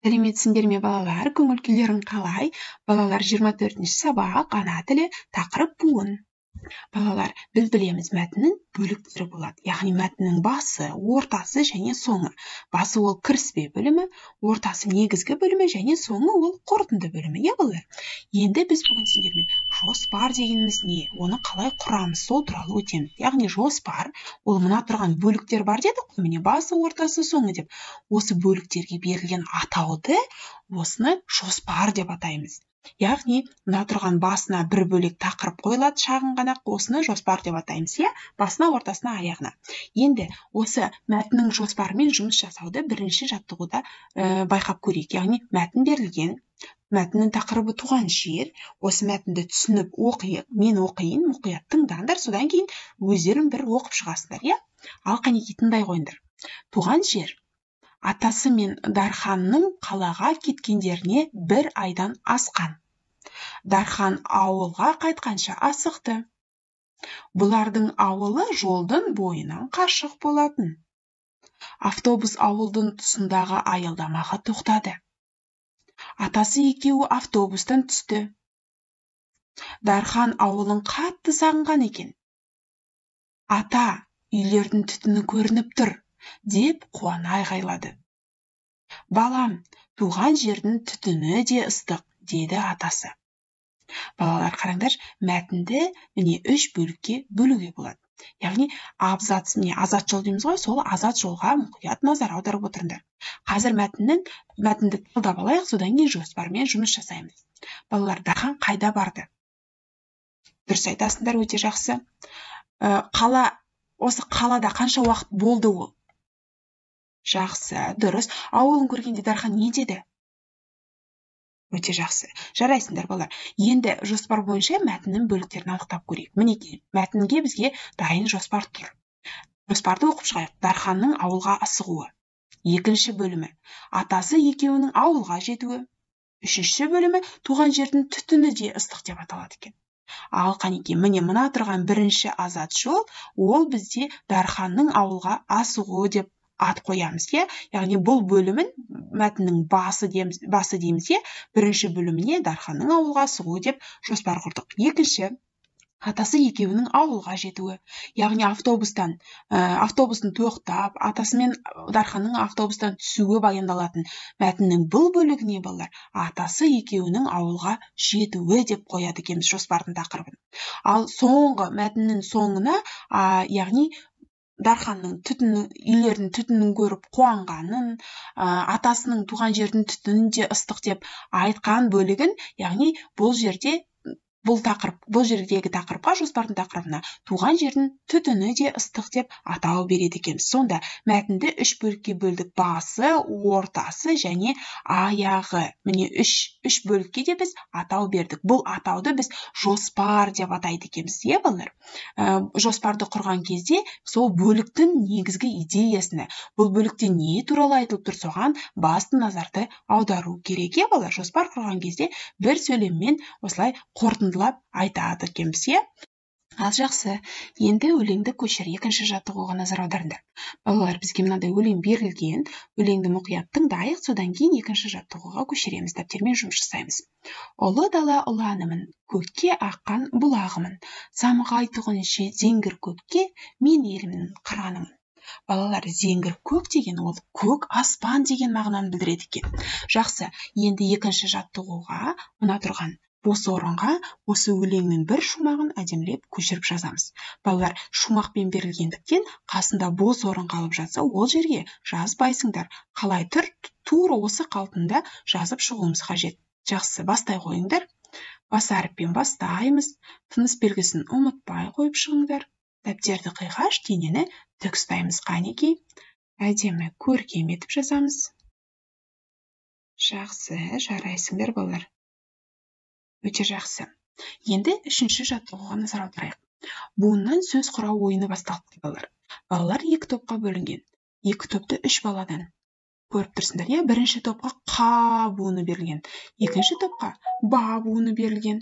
Сәлеметсіңдер ме балалар, көңіл күйлерің қалай? Балалар 24-ші сабақ, ана тілі, тақырып буын. Балалар, біз білеміз, мәтіннің бөліктері болады. Яғни мәтіннің басы, ортасы және соңы. Басы ол кіріспе бөлімі, ортасы негізгі бөлімі және соңы ол қорытынды бөлімі. Иә балалар? Енді біз бүгін сендермен жоспар дегеніміз не? Оны қалай құрамыз, сол туралы өтеміз. Яғни жоспар ол мына тұрған бөліктер бар дедік қой, міне басы, ортасы, соңы деп. Осы бөліктерге берілген атауды осыны жоспар деп атаймыз. Яғни, мына тұрған басына бір бөлек тақырып қойылады, шағын ғана, осыны жоспар деп атаймыз, иә? Басына, ортасына, аяғына. Енді осы мәтіннің жоспарымен жұмыс жасауды бірінші жаттығуда байқап көрейік. Яғни, мәтін берілген, мәтіннің тақырыбы туған жер, осы мәтінді түсініп оқиық, мен оқиын, мұқият тыңдаңдар, содан кейін өздерің бір оқып шығасыңдар, иә? Ал қанекей тыңдай қойыңдар. Туған жер. Атасы мен Дарханның қалаға кеткендеріне 1 айдан асқан. Дархан ауылға қайтқанша асықты. Бұлардың ауылы жолдың бойынан қашық болатын. Автобус ауылдың тұсындағы аялдамаға тоқтады. Атасы екеуі автобустан түсті. Дархан ауылын қатты сағынған екен. Ата, үйлердің түтіні көрініп тұр, деп қуана айғайлады. Балам, туған жердің түтіні де ыстық, деді атасы. Балалар, қараңдар, мәтінді міне 3 бөлікке бөлуге болады. Яғни, азат жол дейміз ғой, сол азат жолға мұқият назар аударып отырыңдар. Қазір мәтінді талдап алайық, содан кейін жоспармен жұмыс жасаймыз. Балалар, Дархан қайда барды? Дұрыс айтасыңдар, өте жақсы. Осы қалада қанша уақыт болды ол? Жақсы, дұрыс. Ауылын көргенде Дархан не деді? Өте жақсы. Жарайсыңдар, балалар. Енді жоспар бойынша мәтіннің бөліктерін анықтап көрейік. Мінекей, мәтінге бізге дайын жоспар тұр. Жоспарды оқып шығайық. Дарханның ауылға асығуы. 2-ші бөлімі. Атасы екеуінің ауылға жетуі. 3-ші бөлімі. Туған жердің түтіні де ыстық деп аталады екен. Ал қанекей, міне мына тұрған 1-ші азат жол, ол бізде Дарханның ауылға асығуы деп ат қоямыз, е? Яғни бұл бөлімін мәтіннің басы дейміз, е? 1-ші бөліміне Дарханның ауылға асығуы деп жоспар құрдық. 2-ші, атасы екеуінің ауылға жетуі. Яғни автобустың тоқтап, атасы мен Дарханның автобустан түсуі баяндалатын мәтіннің бұл бөлігіне балалар, атасы екеуінің ауылға жетуі деп қояды екенбіз жоспардың тақырыбын. Ал мәтіннің соңына, яғни Дарханның үйлердің түтінін көріп қуанғанын, атасының туған жердің түтінін де ыстық деп айтқан бөлігін, яғни бұл жердегі тақырыпқа, жоспардың тақырыбына туған жердің түтіні де ыстық деп атау береді екенбіз. Сонда мәтінді 3 бөлікке бөлдік: басы, ортасы және аяғы. Міне 3 бөлікке де біз атау бердік. Бұл атауды біз жоспар деп атайды екенбіз, е балалар? Жоспарды құрған кезде сол бөліктің негізгі идеясына, бұл бөлікте не туралы айтылып тұр, соған басты назарды аудару керек, е балалар? Жоспар құрған кезде бір сөйлеммен осылай қорытындылап айтады екенбіз, е? Ал жақсы, енді өлеңді көшір, 2-ші жаттығуға назар аударыңдар. Балалар, бізге мынандай өлең берілген, өлеңді мұқият тыңдайық, содан кейін 2-ші жаттығуға көшіреміз, дәптермен жұмыс жасаймыз. Ұлы дала ұланымын, көкке аққан бұлағымын, самғай тұғыншы зеңгір көкке, мен елімнің қыранымын. Балалар, зеңгір көк деген ол көк аспан деген мағынаны білдіреді екен. Жақсы, енді 2-ші жаттығуға мына тұрған бос орынға осы өлеңнің бір шумағын әдемілеп көшіріп жазамыз. Балалар, шумақпен берілгендіктен қасында бос орын қалып жатса, ол жерге жазбайсыңдар. Қалай тұр, тура осы қалпында жазып шығуымыз қажет. Жақсы, бастай қойыңдар. Бас әріппен бастаймыз. Тыныс белгісін ұмытпай қойып шығыңдар. Дәптерді қиғаш, денені тік ұстаймыз. Қанекей, әдемі көркем етіп жазамыз. Жақсы, жарайсыңдар, балалар. Өте жақсы. Енді 3-ші жаттығуға назар аударайық. Буыннан сөз құрау ойыны басталды, балалар. Балалар 2 топқа бөлінген. 2 топты 3 баладан көріп тұрсыңдар, е? 1-ші топқа қа буыны берілген. 2-ші топқа ба буыны берілген.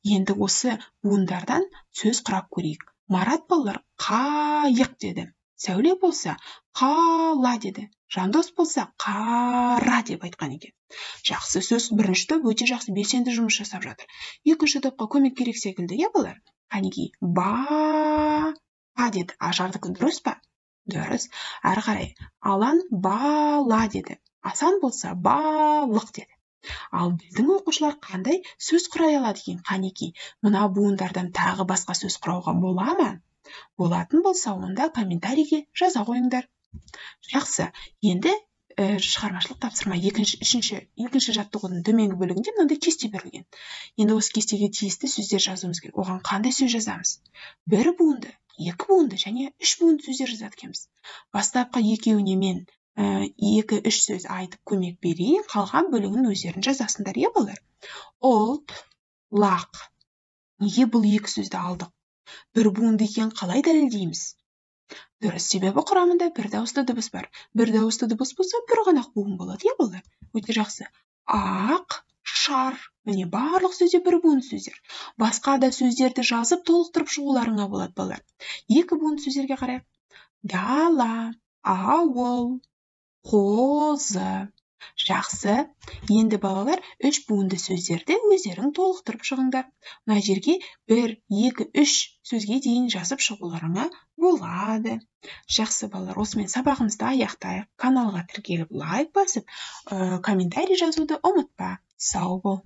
Енді осы буындардан сөз құрап көрейік. Марат балалар қайық деді. Сәуле болса қала деді. жандос болса қара деп айтқан екен. Жақсы, сөз бірінші топ өте жақсы белсенді жұмыс жасап жатыр. Екінші топқа көмек керек секілді, иә балалар? Қанекей, ба деді. Ажардікі дұрыс па? Дұрыс. Әрі қарай, Алан бала деді. Асан болса балық деді. Ал біздің оқушылар қандай сөз құрай алады екен? Қанекей, мына буындардан тағы басқа сөз құрауға бола ма? Болатын болса, онда комментарийге жаза қойыңдар. Жақсы, енді шығармашылық тапсырма екінші жаттығудың төменгі бөлігінде мынандай кесте берілген. Енді осы кестеге тиісті сөздер жазуымыз керек. Оған қандай сөз жазамыз? Бір буынды, екі буынды және үш буынды сөздер жазады екенбіз. Бастапқы екеуіне мен 2-3 сөз айтып көмек берейін, қалған бөлігін өздерін жазасыңдар, иә балалар? Ұлт, лақ. Неге бұл екі сөзді алдық? Бір буынды екен қалай дәлелдейміз? Дұрыс, себебі құрамында бір дауысты дыбыс бар. Бір дауысты дыбыс болса, бір ғана буын болады, иә балалар? Өте жақсы. Ақ, шар. Міне барлық сөзде бір буын сөздер. Басқа да сөздерді жазып толықтырып шығуларыңа болады, балалар. Екі буын сөздерге қарайық. Дала, ауыл, қозы. Жақсы. Енді балалар үш буынды сөздерді өздерің толықтырып шығыңдар. Мына жерге 1, 2, 3 сөзге дейін жазып шығуларыңа болады. Жақсы балалар, осымен сабағымызды аяқтайық. Каналға тіркеліп лайк басып, комментарий жазуды ұмытпа. Сау бол.